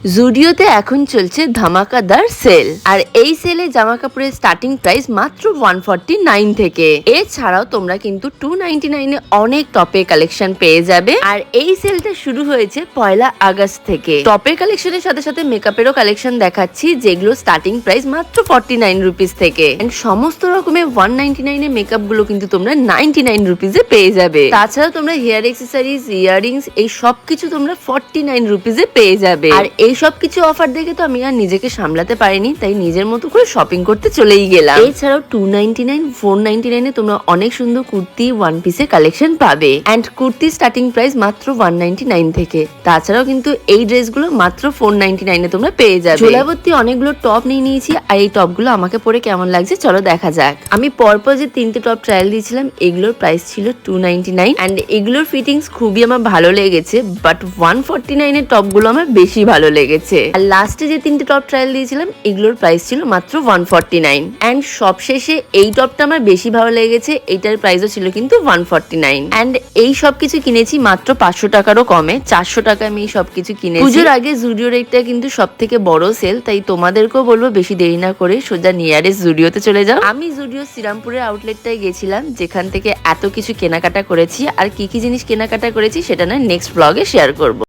জুডিওতে এখন চলছে ধামাকাদার সেল, আর এই সেলে জামা কাপড়ের স্টার্টিং প্রাইস মাত্র 149 থেকে। এছাড়াও তোমরা কিন্তু 299 এ অনেক টপের কালেকশন পেয়ে যাবে। আর এই সেলটা শুরু হয়েছে 1 আগস্ট থেকে। টপের কালেকশনের সাথে সাথে মেকআপেরও কালেকশন দেখাচ্ছি, যেগুলো স্টার্টিং প্রাইস মাত্র 49 রুপিস থেকে। সমস্ত রকমের 199 এর মেকআপ গুলো কিন্তু তোমরা 99 রুপিসে পেয়ে যাবে। তাছাড়াও তোমরা হেয়ার অ্যাক্সেসরিজ, ইয়াররিংস এই সবকিছু তোমরা 49 রুপিসে পেয়ে যাবে। আর এই সবকিছু অফার দেখে তো আমি আর নিজেকে সামলাতে পারিনি, তাই নিজের মতো করে শপিং করতে চলেই গেলাম। এছাড়াও 299, 499 এ তোমরা অনেক সুন্দর কুর্তি, ওয়ান পিসের কালেকশন পাবে। এন্ড কুর্তি স্টার্টিং প্রাইস মাত্র 199 থেকে। তাছাড়াও কিন্তু এই ড্রেসগুলো মাত্র 499 এ তোমরা পেয়ে যাবে। ঝোলাভর্তি অনেকগুলো টপ নিয়ে নিয়েছি, আর এই টপগুলো আমাকে পরে কেমন লাগছে চলো দেখা যাক। আমি পরপর যে 3টে টপ ট্রায়াল দিয়েছিলাম, এগুলোর প্রাইস ছিল 299 এন্ড এগুলোর ফিটিংস খুবই আমার ভালো লেগেছে, বাট 149 এর টপগুলো আমার বেশি ভালো লেগেছে। আর লাস্টে যে 3টে টপ ট্রায়াল দিয়েছিলাম, এগুলোর প্রাইস ছিল মাত্র 149 এন্ড সবশেষে এই টপটা আমার বেশি ভালো লেগেছে, এটার প্রাইসও ছিল কিন্তু 149 এন্ড এই সবকিছু কিনেছি মাত্র 500 টাকারও কমে। 400 টাকা আমি এই সবকিছু কিনেছি। পুজোর আগে জুডিওর একটা কিন্তু সব থেকে বড় সেল, তাই তোমাদেরকেও বলবো বেশি দেরি না করে সোজা নিয়ারেস্ট জুডিওতে চলে যাও। আমি জুডিও শ্রীরামপুরের আউটলেটটায় গেছিলাম, যেখান থেকে এত কিছু কেনাকাটা করেছি। আর কি কি জিনিস কেনাকাটা করেছি সেটা না নেক্সট ব্লগে শেয়ার করবো।